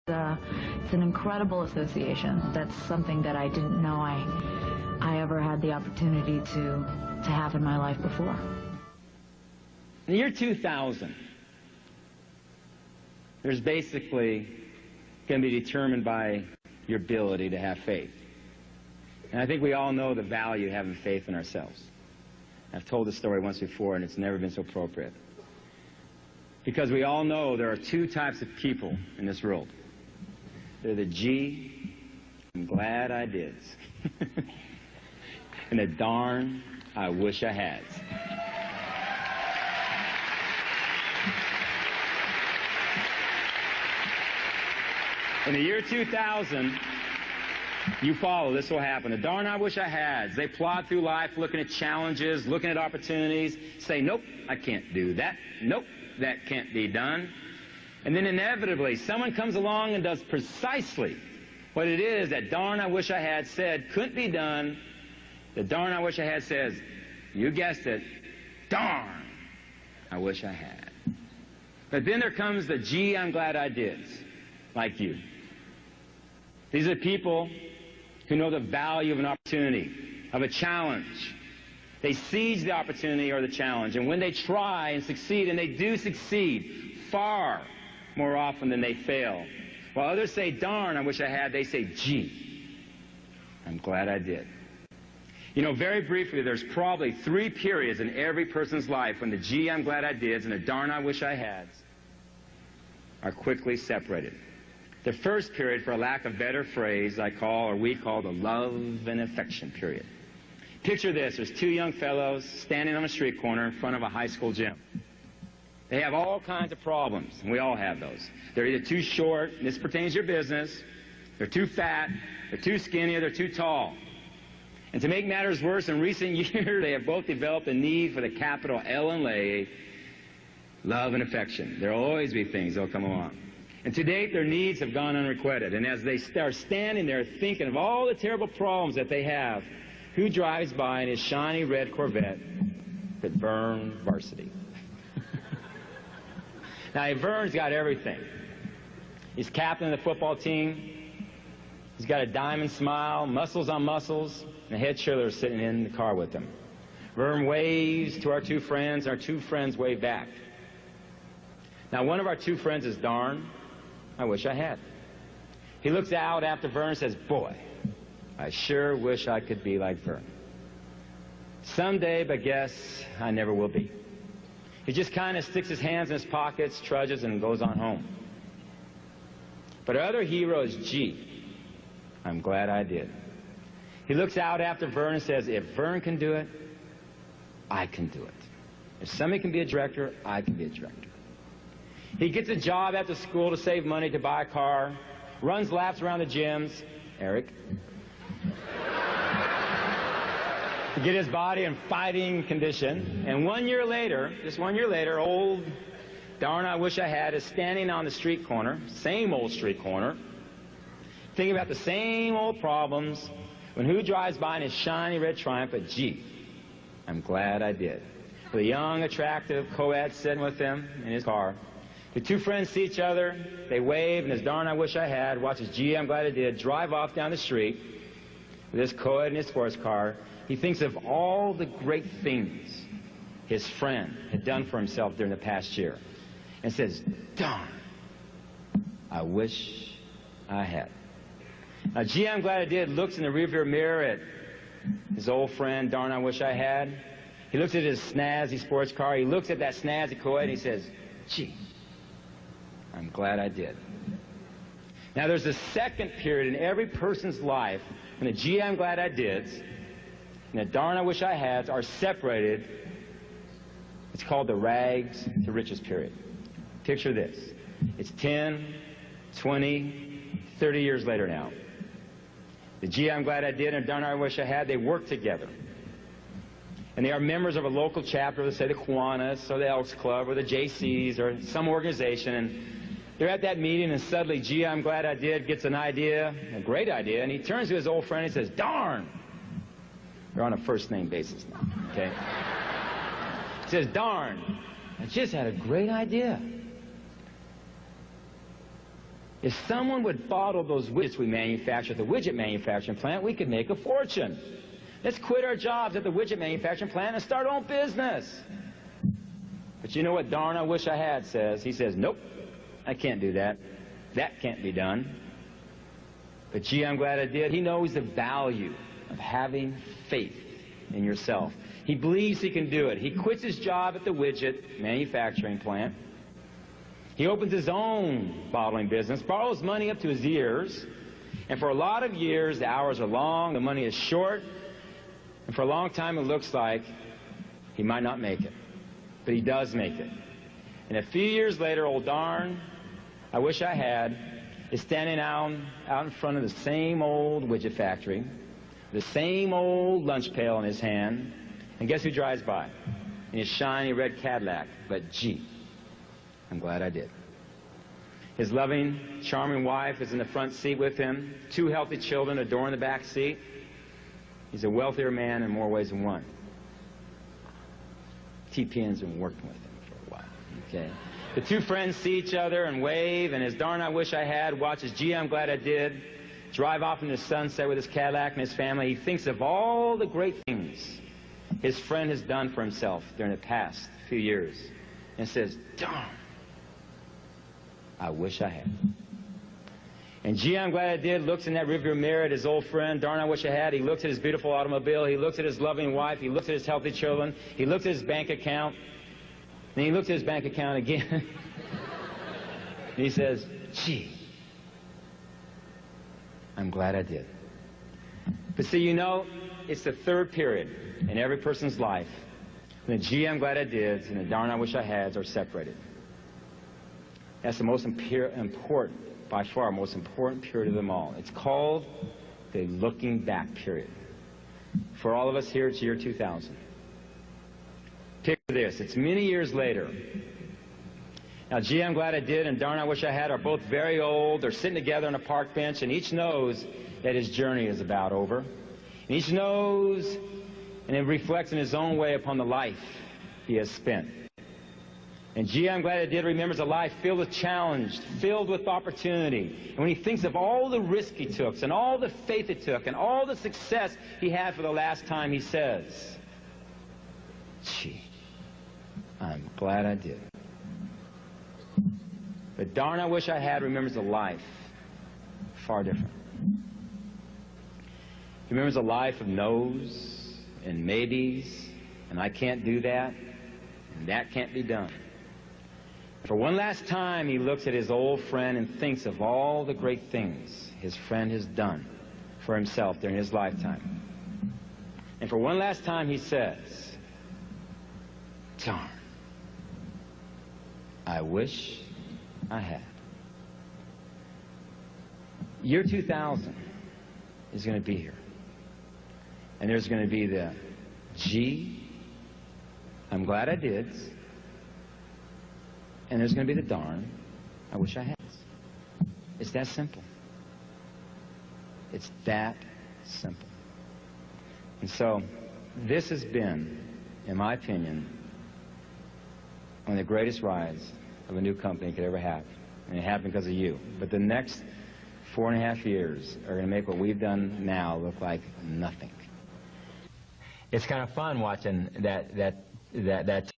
It's an incredible association. That's something that I didn't know I ever had the opportunity to have in my life before. In the year 2000, there's basically going to be determined by your ability to have faith. And I think we all know the value of having faith in ourselves. I've told this story once before, and it's never been so appropriate. Because we all know there are two types of people in this world. They're the gee, I'm glad I did. And the darn, I wish I had. In the year 2000, you follow, this will happen. The darn I wish I had. They plod through life looking at challenges, looking at opportunities, say, nope, I can't do that. Nope, that can't be done. And then inevitably, someone comes along and does precisely what it is that darn I wish I had said couldn't be done. The darn I wish I had says, you guessed it, darn I wish I had. But then there comes the gee, I'm glad I did, like you. These are people who know the value of an opportunity, of a challenge. They seize the opportunity or the challenge, and when they try and succeed, and they do succeed far more often than they fail. While others say, darn, I wish I had, they say, gee, I'm glad I did. You know, very briefly, there's probably 3 periods in every person's life when the gee, I'm glad I did, and the darn, I wish I had are quickly separated. The first period, for a lack of better phrase, we call the love and affection period. Picture this, there's 2 young fellows standing on a street corner in front of a high school gym. They have all kinds of problems, and we all have those. They're either too short, and this pertains to your business, they're too fat, they're too skinny, or they're too tall. And to make matters worse, in recent years, they have both developed a need for the capital L and A, love and affection. There will always be things that will come along. And to date, their needs have gone unrequited. And as they are standing there thinking of all the terrible problems that they have, who drives by in his shiny red Corvette but Vern Varsity? Now, Vern's got everything. He's captain of the football team. He's got a diamond smile, muscles on muscles, and a head cheerleader sitting in the car with him. Vern waves to our 2 friends, and our 2 friends wave back. Now, one of our 2 friends is darn, I wish I had. He looks out after Vern and says, boy, I sure wish I could be like Vern. Someday, but guess I never will be. He just kind of sticks his hands in his pockets, trudges, and goes on home. But our other hero is gee, I'm glad I did. He looks out after Vern and says, if Vern can do it, I can do it. If somebody can be a director, I can be a director. He gets a job after school to save money to buy a car, runs laps around the gyms, Eric, to get his body in fighting condition. And 1 year later, just 1 year later, old darn I wish I had is standing on the street corner, same old street corner, thinking about the same old problems, when who drives by in his shiny red Triumph, but gee, I'm glad I did. With a young, attractive co-ed sitting with him in his car. The 2 friends see each other, they wave, and as darn I wish I had, watches gee, I'm glad I did, drive off down the street with his co-ed in his sports car. He thinks of all the great things his friend had done for himself during the past year and says, darn, I wish I had. Now, gee, I'm glad I did, looks in the rearview mirror at his old friend, darn, I wish I had. He looks at his snazzy sports car. He looks at that snazzy co-ed and he says, gee, I'm glad I did. Now, there's a second period in every person's life when the gee, I'm glad I did and the darn, I wish I had are separated. It's called the rags to riches period. Picture this. It's 10, 20, 30 years later now. The gee, I'm glad I did and darn, I wish I had, they work together. And they are members of a local chapter, let's say the Kiwanis or the Elks Club or the JCs or some organization, and they're at that meeting and suddenly, gee, I'm glad I did, gets an idea, a great idea, and he turns to his old friend and says, darn. They're on a first-name basis now, okay? He says, darn, I just had a great idea. If someone would bottle those widgets we manufacture at the widget manufacturing plant, we could make a fortune. Let's quit our jobs at the widget manufacturing plant and start our own business. But you know what Darn I Wish I Had says? He says, nope, I can't do that. That can't be done. But gee, I'm glad I did. He knows the value of having faith in yourself. He believes he can do it. He quits his job at the widget manufacturing plant. He opens his own bottling business, borrows money up to his ears, and for a lot of years, the hours are long, the money is short, and for a long time it looks like he might not make it. But he does make it. And a few years later, old Darn I Wish I Had is standing out in front of the same old widget factory, the same old lunch pail in his hand, and guess who drives by? In his shiny red Cadillac. But gee, I'm glad I did. His loving, charming wife is in the front seat with him. 2 healthy children adore in the back seat. He's a wealthier man in more ways than one. TPN's been working with him for a while. Okay. The 2 friends see each other and wave, and as Darn I Wish I Had watches Gee, I'm Glad I Did drive off into the sunset with his Cadillac and his family, he thinks of all the great things his friend has done for himself during the past few years and says, darn, I wish I had. And gee, I'm glad I did, looks in that rearview mirror at his old friend, darn, I wish I had. He looks at his beautiful automobile. He looks at his loving wife. He looks at his healthy children. He looks at his bank account. And he looks at his bank account again. And he says, gee, I'm glad I did. But see, you know, it's the third period in every person's life when the gee, I'm glad I did and the darn, I wish I had are separated. That's the most important, by far, most important period of them all. It's called the looking back period. For all of us here, it's year 2000. Picture this. It's many years later. Now, gee, I'm glad I did, and darn, I wish I had are both very old. They're sitting together on a park bench, and each knows that his journey is about over. And each knows, and it reflects in his own way upon the life he has spent. And gee, I'm glad I did remembers a life filled with challenge, filled with opportunity. And when he thinks of all the risk he took, and all the faith it took, and all the success he had for the last time, he says, gee, I'm glad I did. But darn, I wish I had remembers a life far different. He remembers a life of no's and maybes, and I can't do that, and that can't be done. For one last time, he looks at his old friend and thinks of all the great things his friend has done for himself during his lifetime. And for one last time, he says, darn, I wish I had. Year 2000 is going to be here. And there's going to be the, gee, I'm glad I did. And there's going to be the darn, I wish I had. It's that simple. It's that simple. And so, this has been, in my opinion, one of the greatest rides of a new company could ever have. And it happened because of you. But the next 4.5 years are going to make what we've done now look like nothing. It's kind of fun watching that